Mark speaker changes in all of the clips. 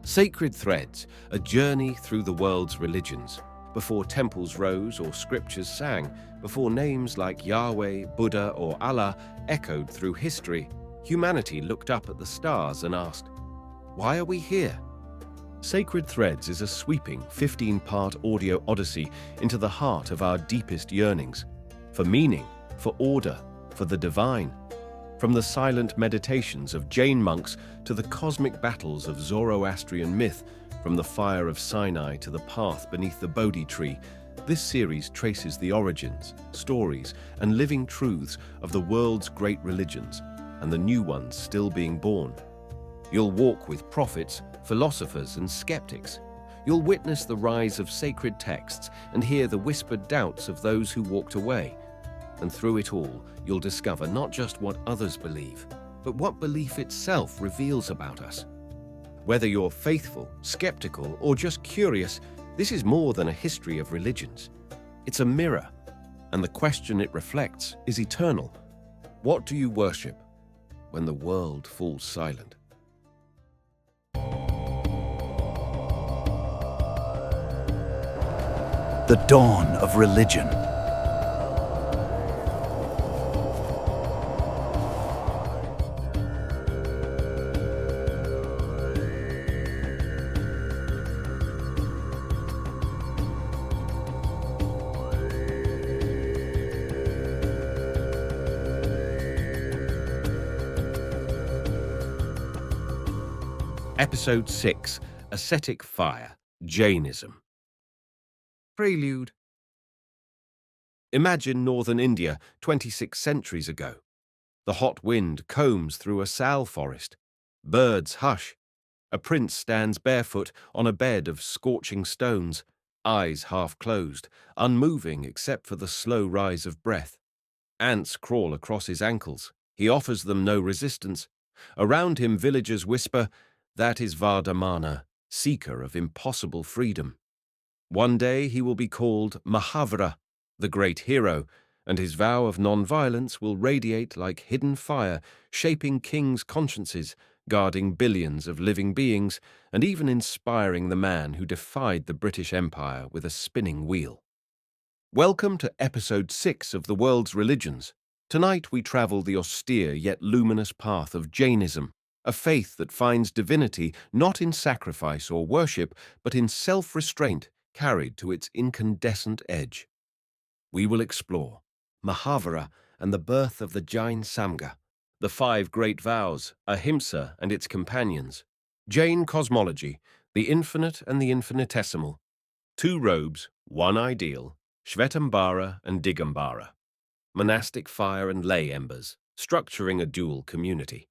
Speaker 1: Sacred threads, a journey through the world's religions. Before temples rose or scriptures sang, before names like Yahweh, Buddha, or Allah echoed through history, humanity looked up at the stars and asked, "Why are we here?" Sacred Threads is a sweeping 15-part audio odyssey into the heart of our deepest yearnings, for meaning, for order, for the divine. From the silent meditations of Jain monks to the cosmic battles of Zoroastrian myth, from the fire of Sinai to the path beneath the Bodhi tree, this series traces the origins, stories, and living truths of the world's great religions, and the new ones still being born. You'll walk with prophets, philosophers, and skeptics. You'll witness the rise of sacred texts and hear the whispered doubts of those who walked away. And through it all, you'll discover not just what others believe, but what belief itself reveals about us. Whether you're faithful, skeptical, or just curious, this is more than a history of religions. It's a mirror, and the question it reflects is eternal. What do you worship when the world falls silent?
Speaker 2: The dawn of religion.
Speaker 1: Episode 6, Ascetic Fire, Jainism. Prelude. Imagine northern India 26 centuries ago. The hot wind combs through a sal forest. Birds hush. A prince stands barefoot on a bed of scorching stones, eyes half closed, unmoving except for the slow rise of breath. Ants crawl across his ankles. He offers them no resistance. Around him villagers whisper, "That is Vardhamāna, seeker of impossible freedom." One day he will be called Mahāvīra, the great hero, and his vow of non-violence will radiate like hidden fire, shaping kings' consciences, guarding billions of living beings, and even inspiring the man who defied the British Empire with a spinning wheel. Welcome to Episode 6 of The World's Religions. Tonight we travel the austere yet luminous path of Jainism, a faith that finds divinity not in sacrifice or worship, but in self-restraint carried to its incandescent edge. We will explore Mahāvīra and the birth of the Jain Samga, the 5 great vows, ahimsā and its companions, Jain cosmology, the infinite and the infinitesimal, 2 robes, 1 ideal, Shvetambara and Digambara, monastic fire and lay embers, structuring a dual community.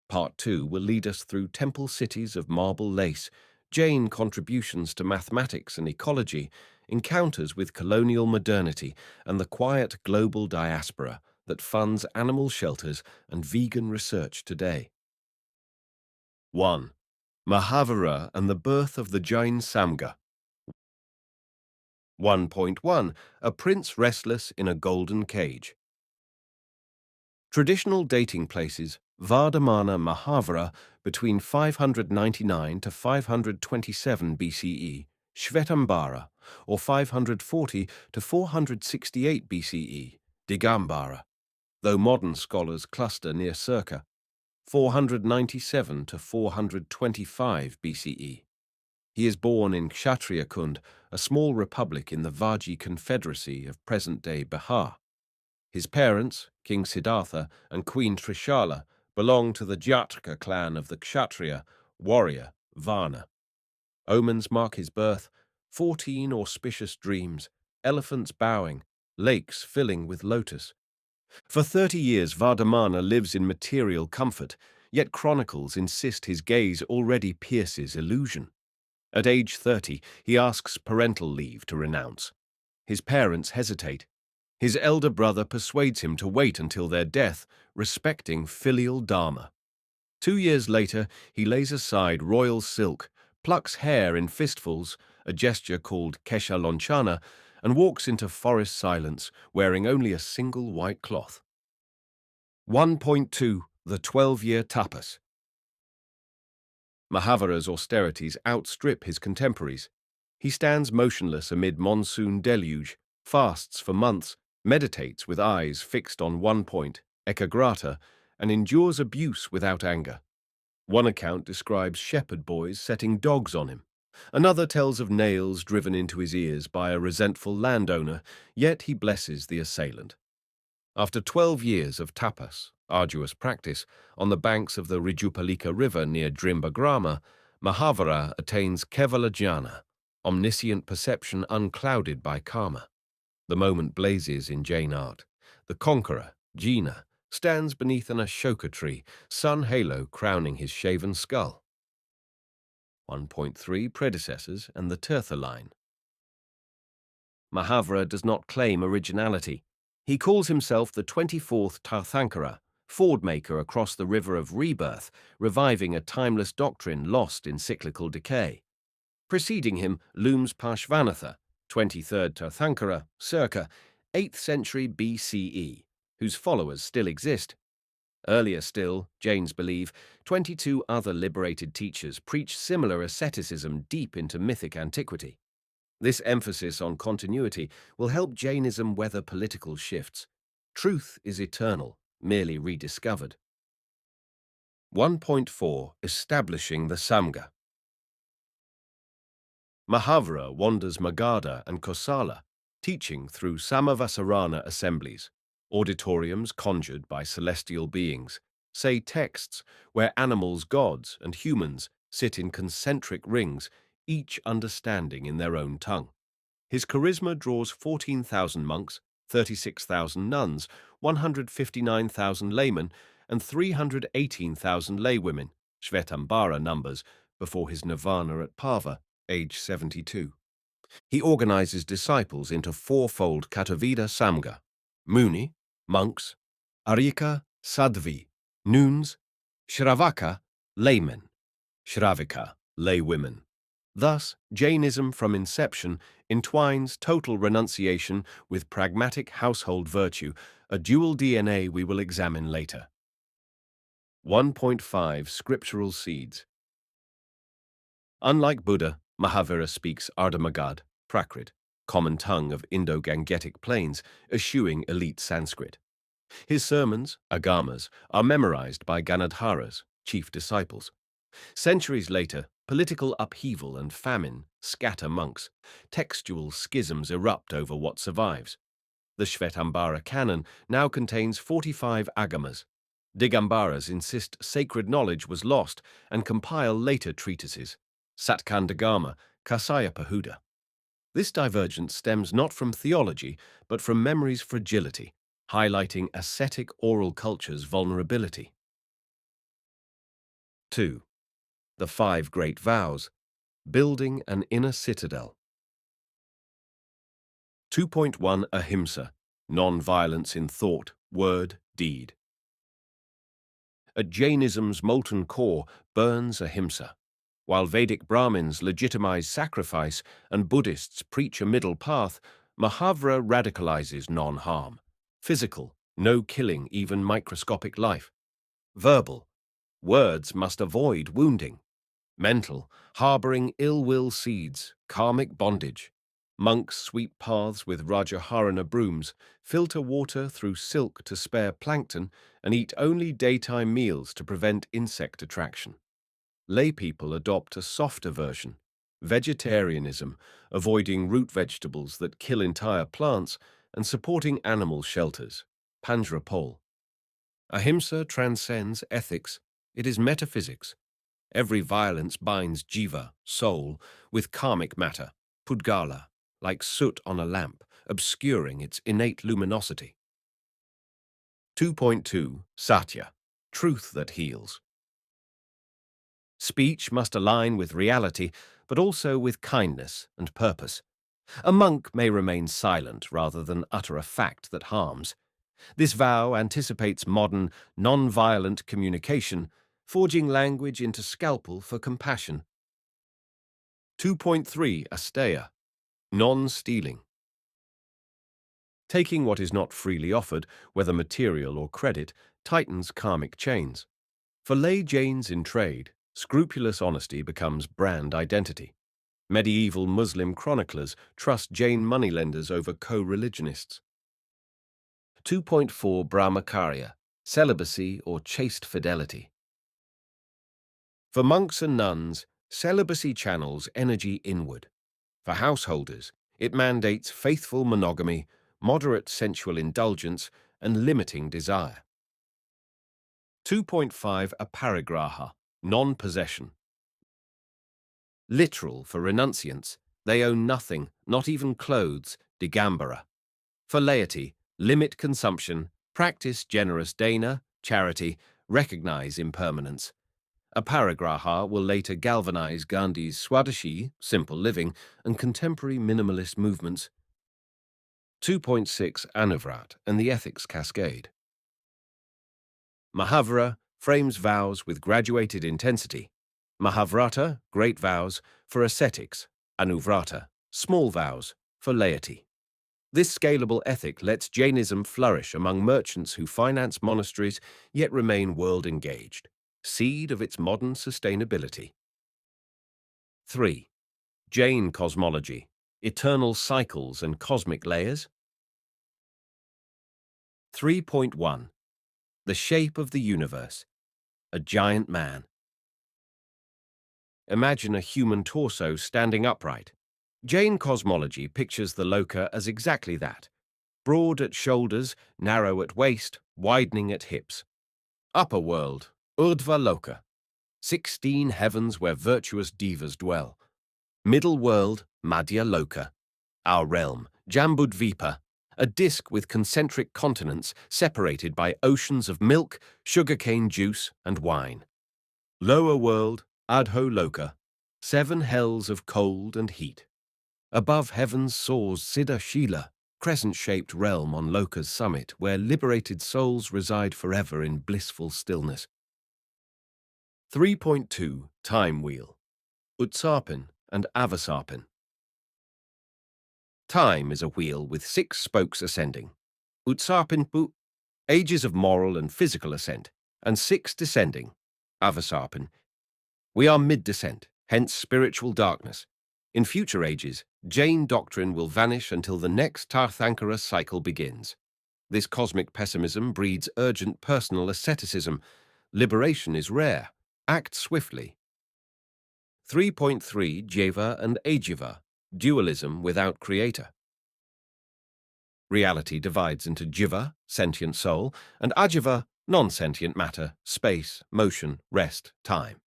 Speaker 1: Part 2 will lead us through temple cities of marble lace, Jain contributions to mathematics and ecology, encounters with colonial modernity, and the quiet global diaspora that funds animal shelters and vegan research today. 1. Mahāvīra and the birth of the Jain Samga. 1.1. A prince restless in a golden cage. Traditional dating places Vardhamāna Mahāvīra between 599 to 527 BCE, Shvetambara, or 540 to 468 BCE, Digambara, though modern scholars cluster near circa 497 to 425 BCE. He is born in Kshatriya Kund, a small republic in the Vāji confederacy of present-day Bihar. His parents, King Siddhartha and Queen Trishala, belong to the Jataka clan of the Kshatriya warrior Varna. Omens mark his birth: 14 auspicious dreams, elephants bowing, lakes filling with lotus. For 30 years Vardhamāna lives in material comfort, yet chronicles insist his gaze already pierces illusion. At age 30, he asks parental leave to renounce. His parents hesitate. His elder brother persuades him to wait until their death, respecting filial dharma. 2 years later, he lays aside royal silk, plucks hair in fistfuls, a gesture called kesha lonchana, and walks into forest silence, wearing only a single white cloth. 1.2. The 12-year tapas. Mahāvīra's austerities outstrip his contemporaries. He stands motionless amid monsoon deluge, fasts for months, meditates with eyes fixed on one point, ekagrata, and endures abuse without anger. One account describes shepherd boys setting dogs on him. Another tells of nails driven into his ears by a resentful landowner, yet he blesses the assailant. After 12 years of tapas, arduous practice, on the banks of the Rijupalika river near Drimbagrama, Mahāvīra attains Kevala Jnana, omniscient perception unclouded by karma. The moment blazes in Jain art. The conqueror, Jina, stands beneath an Ashoka tree, sun halo crowning his shaven skull. 1.3 Predecessors and the Tirtha line. Mahāvīra does not claim originality. He calls himself the 24th Tirthankara, ford-maker across the river of rebirth, reviving a timeless doctrine lost in cyclical decay. Preceding him looms Parshvanatha, 23rd Tirthankara, circa 8th century BCE, whose followers still exist. Earlier still, Jains believe, 22 other liberated teachers preach similar asceticism deep into mythic antiquity. This emphasis on continuity will help Jainism weather political shifts. Truth is eternal, merely rediscovered. 1.4 Establishing the Samga. Mahāvīra wanders Magadha and Kosala, teaching through Samavasarana assemblies, auditoriums conjured by celestial beings, say texts where animals, gods, and humans sit in concentric rings, each understanding in their own tongue. His charisma draws 14,000 monks, 36,000 nuns, 159,000 laymen, and 318,000 laywomen, Shvetambara numbers, before his nirvana at Pava, age 72. He organizes disciples into fourfold Katavida Samga: Muni, monks; Arika, Sadhvi, noons; Shravaka, laymen; Shravika, laywomen. Thus, Jainism from inception entwines total renunciation with pragmatic household virtue, a dual DNA we will examine later. 1.5 Scriptural Seeds. Unlike Buddha, Mahāvīra speaks Ardhamagad, Prakrit, common tongue of Indo-Gangetic plains, eschewing elite Sanskrit. His sermons, agamas, are memorized by Ganadharas, chief disciples. Centuries later, political upheaval and famine scatter monks. Textual schisms erupt over what survives. The Shvetambara canon now contains 45 agamas. Digambaras insist sacred knowledge was lost and compile later treatises. Satkandagama, Kasyapahuda. This divergence stems not from theology, but from memory's fragility, highlighting ascetic oral culture's vulnerability. 2. The 5 Great Vows, building an inner citadel. 2.1 Ahimsā, non-violence in thought, word, deed. At Jainism's molten core burns ahimsā. While Vedic Brahmins legitimize sacrifice and Buddhists preach a middle path, Mahāvīra radicalizes non-harm. Physical, no killing even microscopic life. Verbal, words must avoid wounding. Mental, harboring ill-will seeds, karmic bondage. Monks sweep paths with Rajaharana brooms, filter water through silk to spare plankton, and eat only daytime meals to prevent insect attraction. Lay people adopt a softer version, vegetarianism, avoiding root vegetables that kill entire plants, and supporting animal shelters, Panjrapol. Ahimsā transcends ethics. It is metaphysics. Every violence binds jiva, soul, with karmic matter, pudgala, like soot on a lamp, obscuring its innate luminosity. 2.2 Satya, truth that heals. Speech must align with reality, but also with kindness and purpose. A monk may remain silent rather than utter a fact that harms. This vow anticipates modern, non-violent communication, forging language into scalpel for compassion. 2.3 Asteya, non-stealing. Taking what is not freely offered, whether material or credit, tightens karmic chains. For lay Jains in trade, Scrupulous honesty becomes brand identity. Medieval Muslim chroniclers trust Jain moneylenders over co-religionists. 2.4 Brahmacharya, celibacy or chaste fidelity. For monks and nuns, celibacy channels energy inward. For householders, it mandates faithful monogamy, moderate sensual indulgence, and limiting desire. 2.5 Aparigraha, non-possession. Literal for renunciants, they own nothing, not even clothes, digambara. For laity, limit consumption, practice generous dana, charity, recognize impermanence. Aparigraha will later galvanize Gandhi's Swadeshi, simple living, and contemporary minimalist movements. 2.6 Anuvrat and the ethics cascade. Mahāvīra frames vows with graduated intensity. Mahāvrata, great vows, for ascetics. Anuvrata, small vows, for laity. This scalable ethic lets Jainism flourish among merchants who finance monasteries yet remain world-engaged, seed of its modern sustainability. 3. Jain cosmology, eternal cycles and cosmic layers. 3.1 The shape of the universe, a giant man. Imagine a human torso standing upright. Jain cosmology pictures the loka as exactly that, broad at shoulders, narrow at waist, widening at hips. Upper world, Urdhva Loka, 16 heavens where virtuous devas dwell. Middle world, Madhya Loka, our realm, Jambudvipa, a disk with concentric continents separated by oceans of milk, sugarcane juice, and wine. Lower world, Adho Loka, 7 hells of cold and heat. Above heavens soars Siddha Shila, crescent-shaped realm on Loka's summit, where liberated souls reside forever in blissful stillness. 3.2 Time Wheel, Utsarpin and Avasarpin. Time is a wheel with 6 spokes ascending. Utsarpin, ages of moral and physical ascent, and 6 descending. Avasarpin. We are mid-descent, hence spiritual darkness. In future ages, Jain doctrine will vanish until the next Tirthankara cycle begins. This cosmic pessimism breeds urgent personal asceticism. Liberation is rare. Act swiftly. 3.3 Jiva and Ajiva, dualism without creator. Reality divides into Jiva, sentient soul, and Ajiva, non-sentient matter, space, motion, rest, time.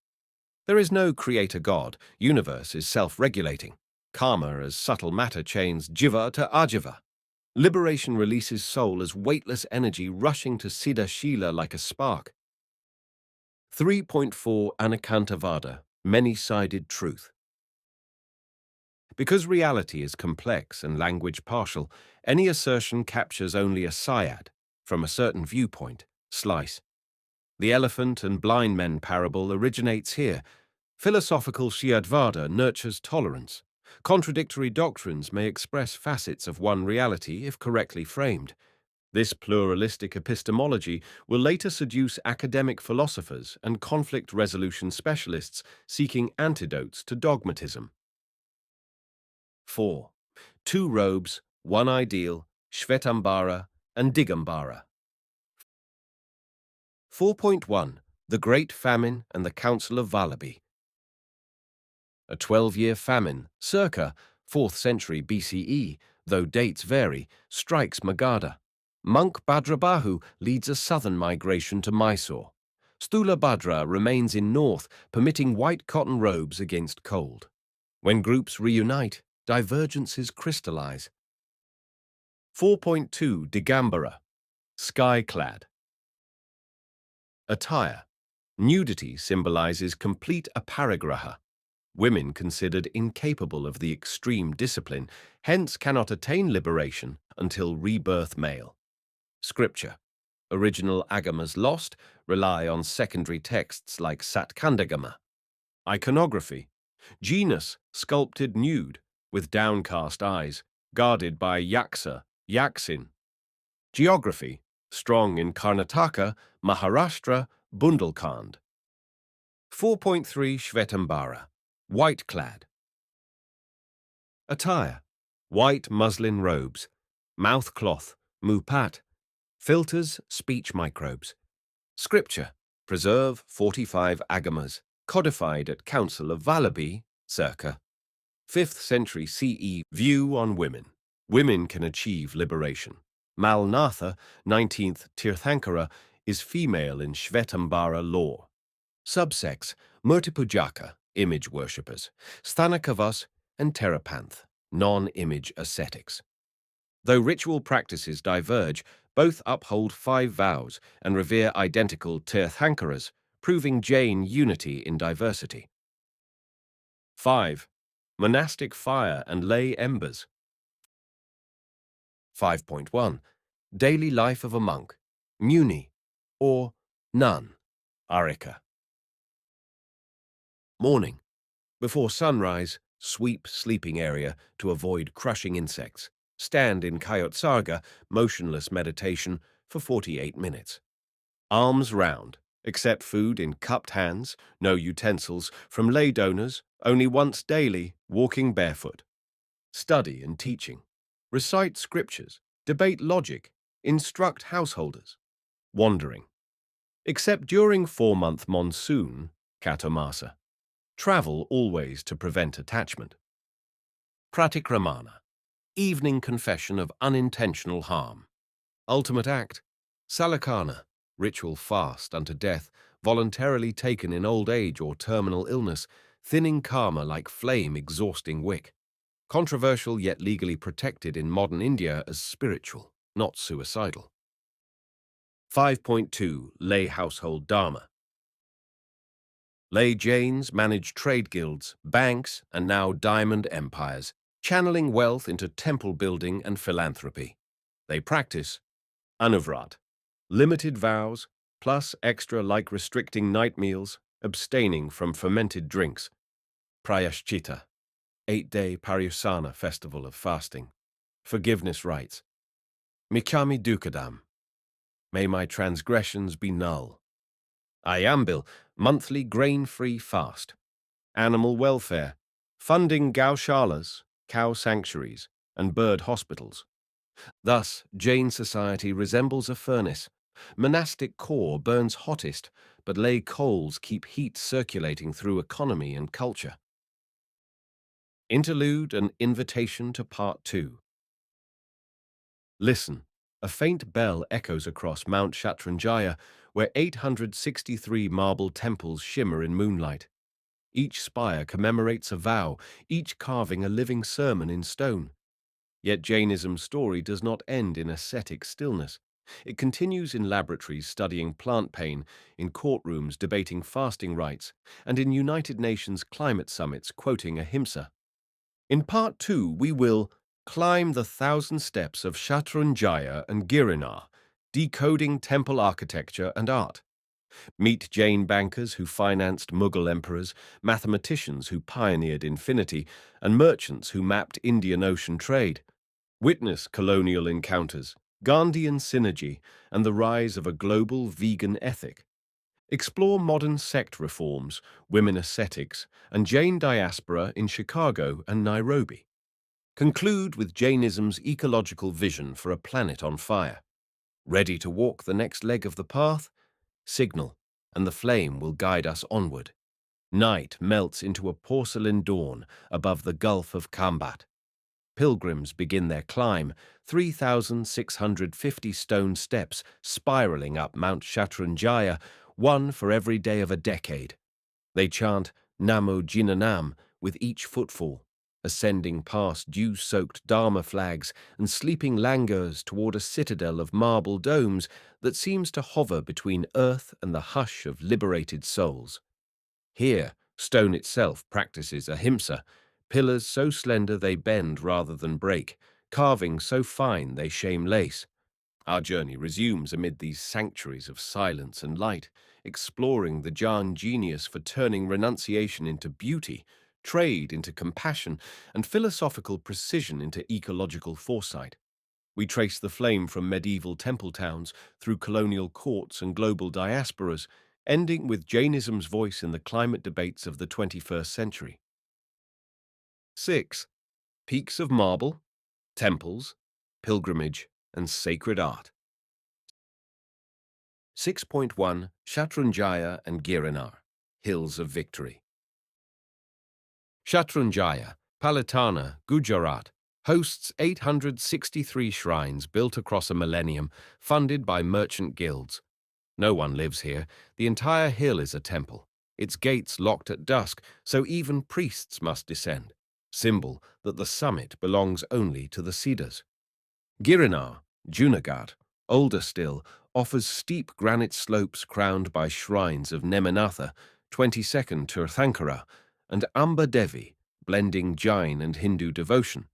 Speaker 1: There is no creator God. Universe is self-regulating. Karma as subtle matter chains Jiva to Ajiva. Liberation releases soul as weightless energy rushing to Siddha Shila like a spark. 3.4 Anekantavada, many-sided truth. Because reality is complex and language partial, any assertion captures only a syad, from a certain viewpoint, slice. The elephant and blind men parable originates here. Philosophical Shyadvada nurtures tolerance. Contradictory doctrines may express facets of one reality if correctly framed. This pluralistic epistemology will later seduce academic philosophers and conflict resolution specialists seeking antidotes to dogmatism. 4. 2 robes, 1 ideal, Shvetambara and Digambara. 4.1 The Great Famine and the Council of Vallabhi. A 12-year famine, circa 4th century BCE, though dates vary, strikes Magadha. Monk Bhadrabahu leads a southern migration to Mysore. Stulabhadra remains in north, permitting white cotton robes against cold. When groups reunite, divergences crystallize. 4.2 Digambara, sky-clad. Attire. Nudity symbolizes complete aparigraha. Women considered incapable of the extreme discipline, hence cannot attain liberation until rebirth male. Scripture. Original agamas lost, rely on secondary texts like Satkandagama. Iconography. Genus sculpted nude, with downcast eyes, guarded by Yaksa, Yaksin. Geography. Strong in Karnataka, Maharashtra, Bundelkhand. 4.3 Shvetambara, white-clad. Attire: white muslin robes, mouthcloth, mupat, filters, speech microbes. Scripture: preserve 45 agamas, codified at Council of Vallabhi, circa 5th century CE. View on women. Women can achieve liberation. Malnatha, 19th Tirthankara, is female in Shvetambara law. Subsex: Murtipujaka, image worshippers, Sthanakavas, and Terapanth, non-image ascetics. Though ritual practices diverge, both uphold 5 vows and revere identical Tirthankaras, proving Jain unity in diversity. 5. Monastic fire and lay embers. 5.1. Daily life of a monk, muni, or nun, arika. Morning. Before sunrise, sweep sleeping area to avoid crushing insects. Stand in Kayotsarga, motionless meditation, for 48 minutes. Alms round. Accept food in cupped hands, no utensils, from lay donors, only once daily, walking barefoot. Study and teaching. Recite scriptures, debate logic, instruct householders. Wandering. Except during 4-month monsoon, Katomasa. Travel always to prevent attachment. Pratikramana. Evening confession of unintentional harm. Ultimate act. Salakana. Ritual fast unto death, voluntarily taken in old age or terminal illness, thinning karma like flame exhausting wick. Controversial yet legally protected in modern India as spiritual, not suicidal. 5.2 Lay household dharma. Lay Jains manage trade guilds, banks, and now diamond empires, channeling wealth into temple building and philanthropy. They practice anuvrat, limited vows, plus extra like restricting night meals, abstaining from fermented drinks. Prayashchitta, 8-day Paryusana festival of fasting. Forgiveness rites. Michami Dukadam, may my transgressions be null. Ayambil, monthly grain-free fast. Animal welfare, funding gaushalas, cow sanctuaries, and bird hospitals. Thus, Jain society resembles a furnace. Monastic core burns hottest, but lay coals keep heat circulating through economy and culture. Interlude and invitation to Part 2. Listen, a faint bell echoes across Mount Shatranjaya, where 863 marble temples shimmer in moonlight. Each spire commemorates a vow, each carving a living sermon in stone. Yet Jainism's story does not end in ascetic stillness. It continues in laboratories studying plant pain, in courtrooms debating fasting rites, and in United Nations climate summits quoting ahimsā. In Part 2, we will climb the 1,000 steps of Shatrunjaya and Girinar, decoding temple architecture and art. Meet Jain bankers who financed Mughal emperors, mathematicians who pioneered infinity, and merchants who mapped Indian Ocean trade. Witness colonial encounters, Gandhian synergy, and the rise of a global vegan ethic. Explore modern sect reforms, women ascetics, and Jain diaspora in Chicago and Nairobi. Conclude with Jainism's ecological vision for a planet on fire. Ready to walk the next leg of the path? Signal, and the flame will guide us onward. Night melts into a porcelain dawn above the Gulf of Kambat. Pilgrims begin their climb, 3,650 stone steps spiraling up Mount Shatrunjaya, one for every day of a decade. They chant Namo Jinanam with each footfall, ascending past dew-soaked Dharma flags and sleeping langurs toward a citadel of marble domes that seems to hover between earth and the hush of liberated souls. Here, stone itself practices ahimsā, pillars so slender they bend rather than break, carving so fine they shame lace. Our journey resumes amid these sanctuaries of silence and light, exploring the Jain genius for turning renunciation into beauty, trade into compassion, and philosophical precision into ecological foresight. We trace the flame from medieval temple towns through colonial courts and global diasporas, ending with Jainism's voice in the climate debates of the 21st century. 6. Peaks of marble, temples, pilgrimage, and sacred art. 6.1 Shatrunjaya and Girinar, Hills of Victory. Shatrunjaya, Palitana, Gujarat, hosts 863 shrines built across a millennium, funded by merchant guilds. No one lives here. The entire hill is a temple, its gates locked at dusk, so even priests must descend, symbol that the summit belongs only to the Siddhas. Girinar, Junagadh, older still, offers steep granite slopes crowned by shrines of Neminatha, 22nd Tirthankara, and Amba Devi, blending Jain and Hindu devotion.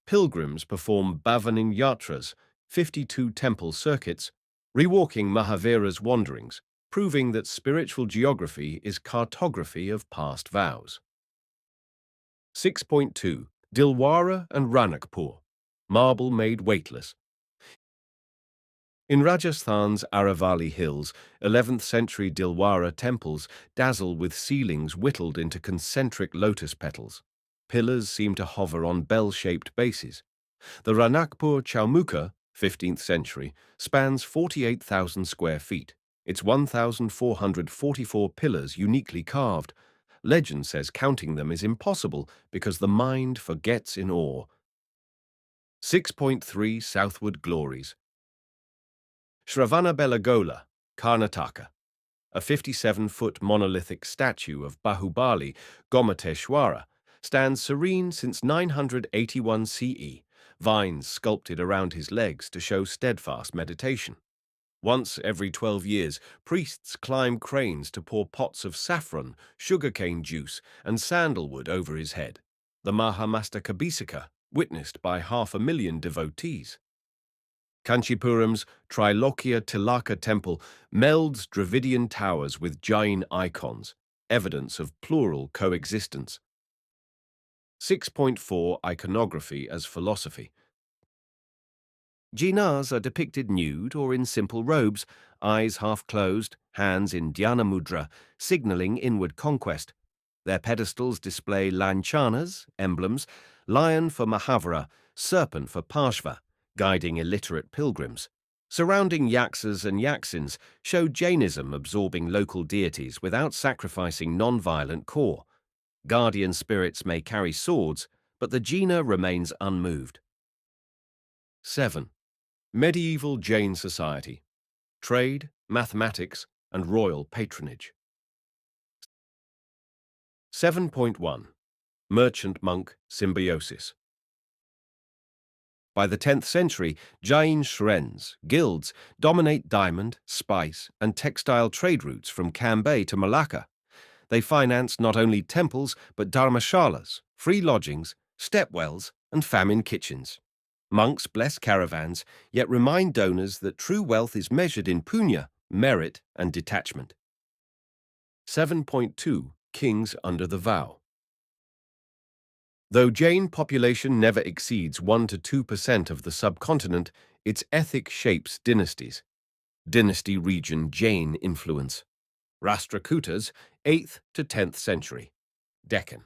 Speaker 1: Pilgrims perform Bhavanin Yatras, 52 temple circuits, rewalking Mahāvīra's wanderings, proving that spiritual geography is cartography of past vows. 6.2 Dilwara and Ranakpur, marble made weightless. In Rajasthan's Aravalli Hills, 11th century Dilwara temples dazzle with ceilings whittled into concentric lotus petals. Pillars seem to hover on bell-shaped bases. The Ranakpur Chaumukha, 15th century, spans 48,000 square feet. Its 1,444 pillars uniquely carved. Legend says counting them is impossible because the mind forgets in awe. 6.3 Southward Glories. Shravanabelagola, Karnataka. A 57-foot monolithic statue of Bahubali, Gomateshwara, stands serene since 981 CE, vines sculpted around his legs to show steadfast meditation. Once every 12 years, priests climb cranes to pour pots of saffron, sugarcane juice, and sandalwood over his head. The Mahamastakabhisika, witnessed by 500,000 devotees. Kanchipuram's Trilokya Tilaka temple melds Dravidian towers with Jain icons, evidence of plural coexistence. 6.4 Iconography as philosophy. Jainas are depicted nude or in simple robes, eyes half closed, hands in dhyana mudra, signaling inward conquest. Their pedestals display lanchanas, emblems, lion for Mahāvīra, serpent for Parshva, guiding illiterate pilgrims. Surrounding yaksas and yaksins show Jainism absorbing local deities without sacrificing non-violent core. Guardian spirits may carry swords, but the Jina remains unmoved. 7. Medieval Jain society. Trade, mathematics, and royal patronage. 7.1 Merchant-monk symbiosis. By the 10th century, Jain shrens, guilds, dominate diamond, spice, and textile trade routes from Cambay to Malacca. They finance not only temples but dharmashalas, free lodgings, stepwells, and famine kitchens. Monks bless caravans, yet remind donors that true wealth is measured in punya, merit, and detachment. 7.2 Kings under the vow. Though Jain population never exceeds 1 to 2% of the subcontinent, its ethic shapes dynasties. Dynasty region Jain influence. Rashtrakutas, 8th to 10th century. Deccan.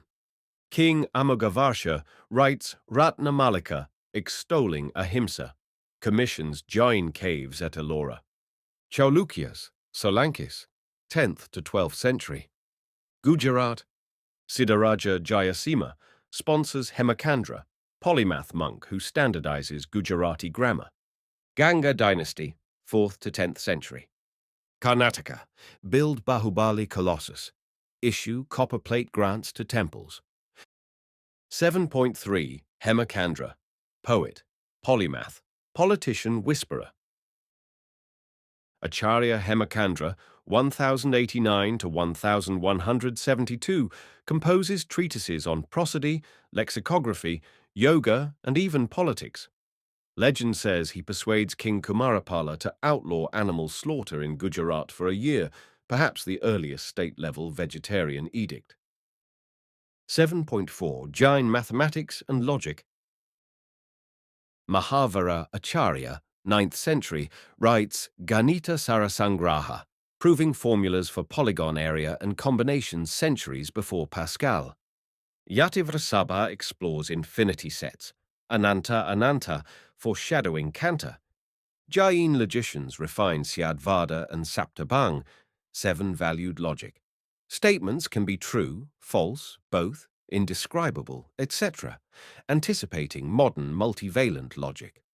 Speaker 1: King Amogavarsha writes Ratnamalika, extolling ahimsā, commissions Jain caves at Ellora. Chaulukyas, Solankis, 10th to 12th century. Gujarat, Siddharaja Jayasima, sponsors Hemachandra, polymath monk who standardizes Gujarati grammar. Ganga dynasty, 4th to 10th century. Karnataka, build Bahubali colossus, issue copper plate grants to temples. 7.3 Hemachandra, poet, polymath, politician whisperer. Acharya Hemachandra, 1089 to 1172, composes treatises on prosody, lexicography, yoga, and even politics. Legend says he persuades King Kumarapala to outlaw animal slaughter in Gujarat for a year, perhaps the earliest state-level vegetarian edict. 7.4 Jain mathematics and logic. Mahāvīra Acharya, 9th century, writes Ganita Sarasangraha, proving formulas for polygon area and combinations centuries before Pascal. Yativra explores infinity sets, Ananta foreshadowing Kanta. Jain logicians refine Syadvada and Saptabhang, seven-valued logic. Statements can be true, false, both, indescribable, etc., anticipating modern multivalent logic.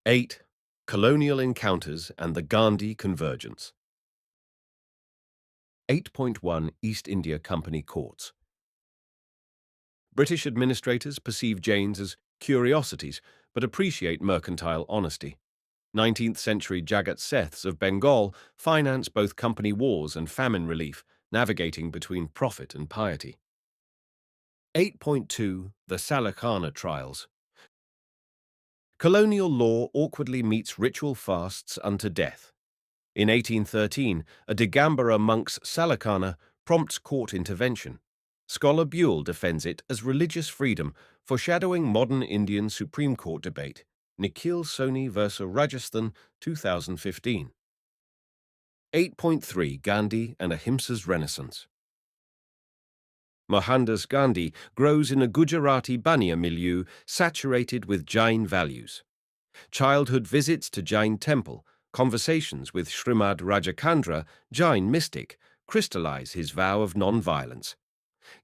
Speaker 1: 8. Colonial encounters and the Gandhi convergence. 8.1 East India Company Courts. British administrators perceive Jains as curiosities, but appreciate mercantile honesty. 19th century Jagat Seths of Bengal finance both company wars and famine relief, navigating between profit and piety. 8.2 The Salakana Trials. Colonial law awkwardly meets ritual fasts unto death. In 1813, a Digambara monk's Salakana prompts court intervention. Scholar Buell defends it as religious freedom, foreshadowing modern Indian Supreme Court debate. Nikhil Soni vs. Rajasthan, 2015. 8.3 Gandhi and Ahimsa's Renaissance. Mohandas Gandhi grows in a Gujarati Baniya milieu saturated with Jain values. Childhood visits to Jain temple, conversations with Srimad Rajakandra, Jain mystic, crystallize his vow of non-violence.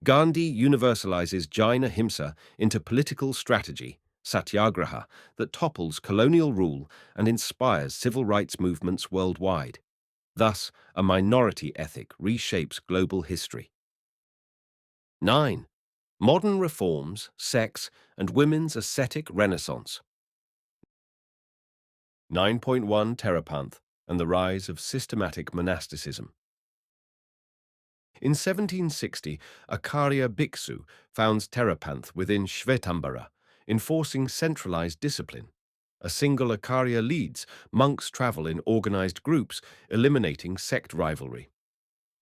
Speaker 1: Gandhi universalizes Jain ahimsā into political strategy, satyagraha, that topples colonial rule and inspires civil rights movements worldwide. Thus, a minority ethic reshapes global history. 9. Modern reforms, sex, and women's ascetic renaissance. 9.1 Terapanth and the rise of systematic monasticism. In 1760, Acharya Bhiksu founds Terapanth within Shvetambara, enforcing centralized discipline. A single Acharya leads, monks travel in organized groups, eliminating sect rivalry.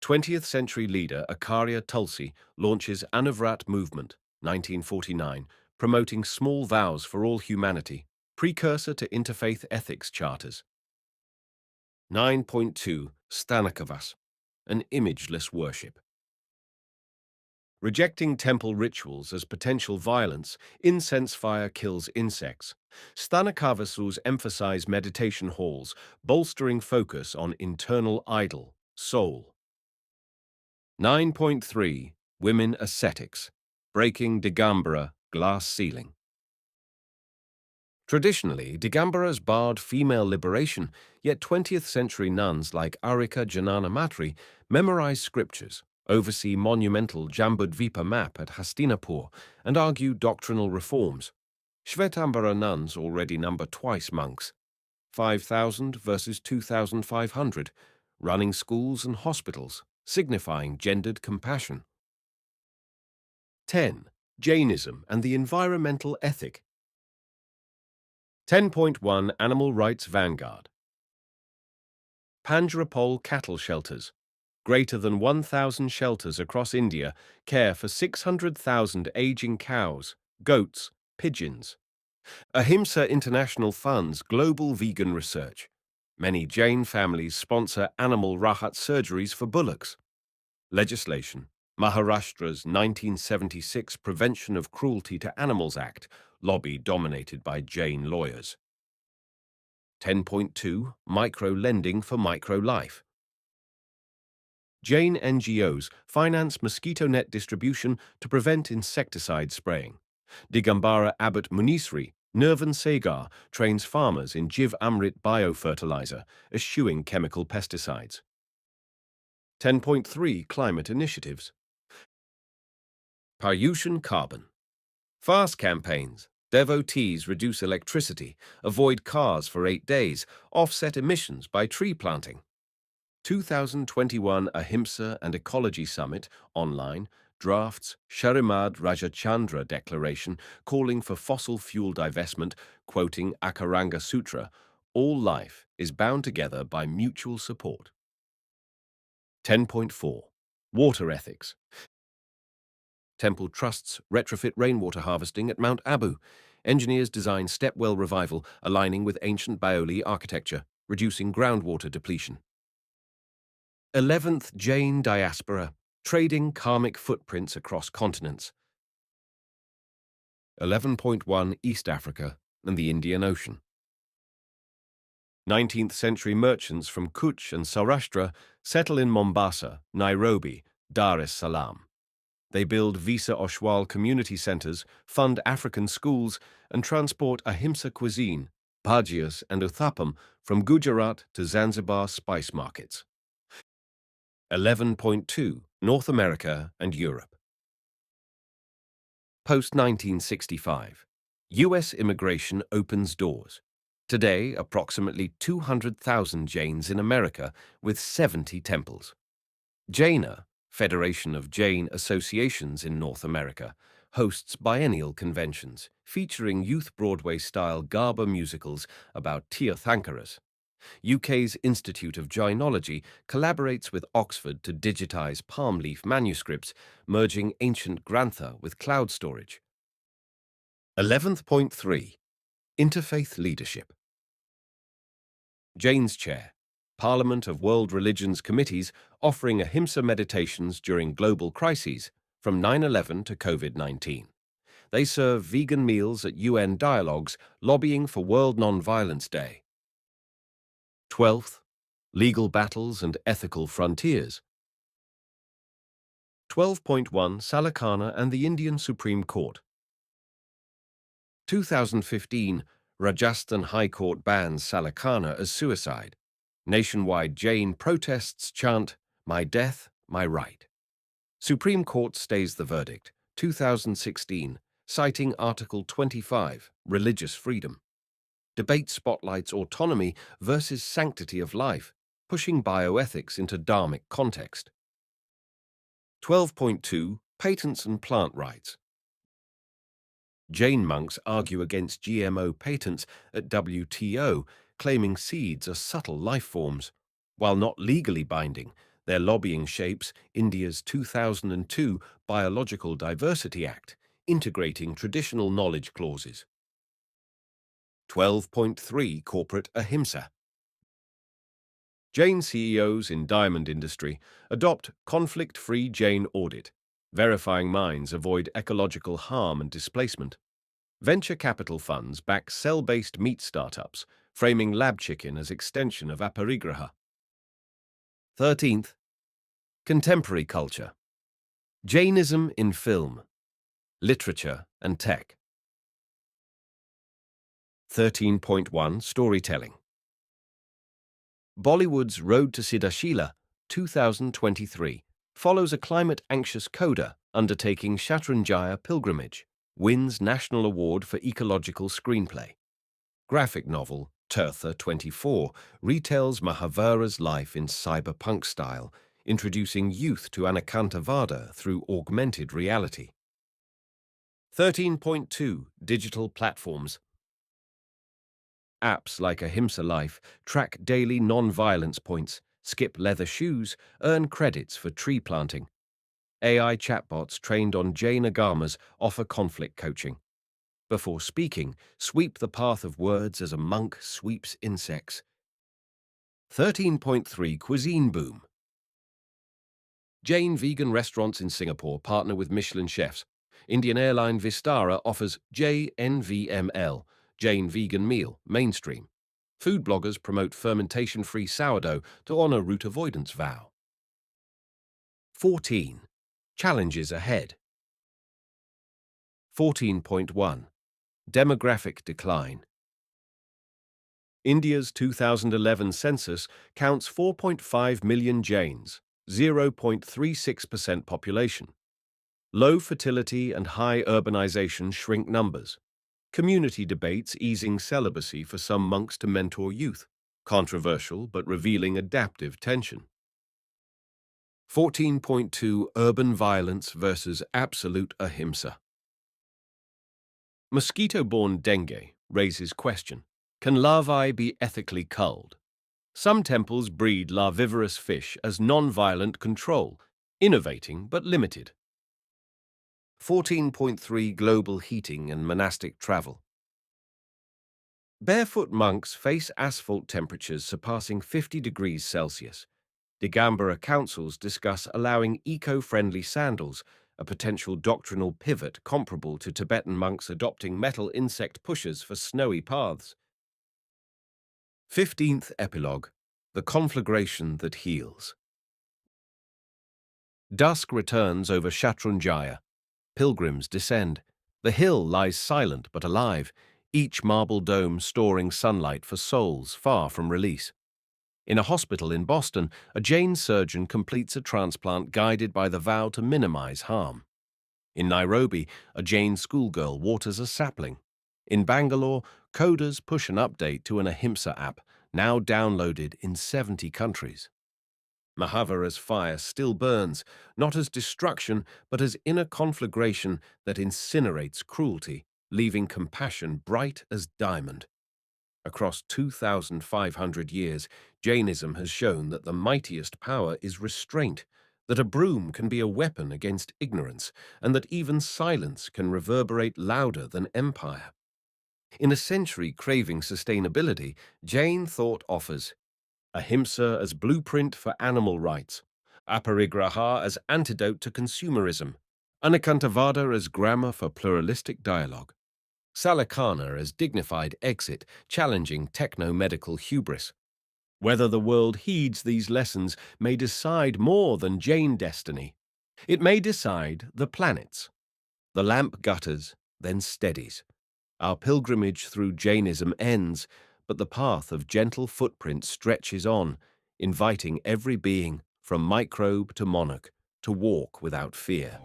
Speaker 1: 20th century leader Acharya Tulsi launches Anuvrat movement, 1949, promoting small vows for all humanity, precursor to interfaith ethics charters. 9.2 Stanakavas, an imageless worship. Rejecting temple rituals as potential violence, incense fire kills insects. Stanakavasus emphasize meditation halls, bolstering focus on internal idol, soul. 9.3 Women Ascetics, breaking Digambara glass ceiling. Traditionally, Digambaras barred female liberation, yet 20th century nuns like Arika Janana Matri memorize scriptures, oversee monumental Jambudvipa map at Hastinapur, and argue doctrinal reforms. Shvetambara nuns already number twice monks, 5,000 versus 2,500, running schools and hospitals, signifying gendered compassion. 10. Jainism and the environmental ethic. 10.1 Animal Rights Vanguard. Panjrapol cattle shelters. Greater than 1,000 shelters across India care for 600,000 aging cows, goats, pigeons. Ahimsa International funds global vegan research. Many Jain families sponsor animal rahat surgeries for bullocks. Legislation. Maharashtra's 1976 Prevention of Cruelty to Animals Act, lobby dominated by Jain lawyers. 10.2 Micro-lending for micro-life. Jain NGOs finance mosquito net distribution to prevent insecticide spraying. Digambara Abbot Munisri, Nirvan Segar, trains farmers in Jiv Amrit biofertilizer, eschewing chemical pesticides. 10.3 Climate initiatives. Paryushan carbon. Fast campaigns. Devotees reduce electricity, avoid cars for 8 days, offset emissions by tree planting. 2021 Ahimsa and Ecology Summit, online, drafts Sharimad Rajachandra Declaration calling for fossil fuel divestment, quoting Akaranga Sutra, all life is bound together by mutual support. 10.4 Water ethics. Temple trusts retrofit rainwater harvesting at Mount Abu. Engineers design stepwell revival aligning with ancient Baoli architecture, reducing groundwater depletion. 11th Jain diaspora, trading karmic footprints across continents. 11.1 East Africa and the Indian Ocean. 19th century merchants from Kutch and Saurashtra settle in Mombasa, Nairobi, Dar es Salaam. They build Visa Oshwal community centers, fund African schools, and transport ahimsā cuisine, bhajias and uthapam from Gujarat to Zanzibar spice markets. 11.2 North America and Europe. Post-1965. U.S. immigration opens doors. Today, approximately 200,000 Jains in America with 70 temples. Jaina, Federation of Jain Associations in North America, hosts biennial conventions featuring youth Broadway-style Garba musicals about Tirthankaras. UK's Institute of Jainology collaborates with Oxford to digitize palm leaf manuscripts, merging ancient Grantha with cloud storage. 11.3 Interfaith Leadership. Jain's Chair, Parliament of World Religions Committees offering ahimsā meditations during global crises, from 9/11 to COVID-19. They serve vegan meals at UN dialogues, lobbying for World Nonviolence Day. 12th, Legal Battles and Ethical Frontiers. 12.1 Salakana and the Indian Supreme Court. 2015, Rajasthan High Court bans Salakana as suicide. Nationwide Jain protests chant, "My death, my right." Supreme Court stays the verdict, 2016, citing Article 25, religious freedom. Debate spotlights autonomy versus sanctity of life, pushing bioethics into dharmic context. 12.2 Patents and Plant Rights. Jain monks argue against GMO patents at WTO, claiming seeds are subtle life forms. While not legally binding, their lobbying shapes India's 2002 Biological Diversity Act, integrating traditional knowledge clauses. 12.3 Corporate Ahimsa. Jain CEOs in diamond industry adopt conflict-free Jain audit, verifying mines avoid ecological harm and displacement. Venture capital funds back cell-based meat startups, framing lab chicken as extension of aparigraha. 13th, Contemporary culture. Jainism in film, literature and tech. 13.1 Storytelling. Bollywood's Road to Siddhashila, 2023, follows a climate-anxious coder undertaking Shatranjaya pilgrimage, wins National Award for Ecological Screenplay. Graphic novel, Tirtha 24, retells Mahāvīra's life in cyberpunk style, introducing youth to Anekantavada through augmented reality. 13.2 Digital platforms. Apps like ahimsā Life track daily non-violence points, skip leather shoes, earn credits for tree planting. AI chatbots trained on Jain agamas offer conflict coaching. Before speaking, sweep the path of words as a monk sweeps insects. 13.3 Cuisine boom. Jain vegan restaurants in Singapore partner with Michelin chefs. Indian airline Vistara offers JNVML, Jain vegan meal, mainstream. Food bloggers promote fermentation-free sourdough to honor root avoidance vow. 14. Challenges ahead. 14.1 Demographic decline. India's 2011 census counts 4.5 million Jains, 0.36% population. Low fertility and high urbanization shrink numbers. Community debates easing celibacy for some monks to mentor youth. Controversial but revealing adaptive tension. 14.2 Urban violence versus absolute ahimsā. Mosquito-borne dengue raises question. Can larvae be ethically culled? Some temples breed larvivorous fish as non-violent control, innovating but limited. 14.3 Global heating and monastic travel. Barefoot monks face asphalt temperatures surpassing 50 degrees Celsius. Digambara councils discuss allowing eco-friendly sandals, a potential doctrinal pivot comparable to Tibetan monks adopting metal insect pushers for snowy paths. 15th Epilogue: The Conflagration That Heals. Dusk returns over Shatrunjaya. Pilgrims descend. The hill lies silent but alive, each marble dome storing sunlight for souls far from release. In a hospital in Boston, a Jain surgeon completes a transplant guided by the vow to minimize harm. In Nairobi, a Jain schoolgirl waters a sapling. In Bangalore, coders push an update to an ahimsā app, now downloaded in 70 countries. Mahāvīra's fire still burns, not as destruction, but as inner conflagration that incinerates cruelty, leaving compassion bright as diamond. Across 2,500 years, Jainism has shown that the mightiest power is restraint, that a broom can be a weapon against ignorance, and that even silence can reverberate louder than empire. In a century craving sustainability, Jain thought offers ahimsā as blueprint for animal rights, aparigraha as antidote to consumerism, anekantavada as grammar for pluralistic dialogue, salakana as dignified exit, challenging techno-medical hubris. Whether the world heeds these lessons may decide more than Jain destiny. It may decide the planets. The lamp gutters, then steadies. Our pilgrimage through Jainism ends, but the path of gentle footprints stretches on, inviting every being, from microbe to monarch, to walk without fear.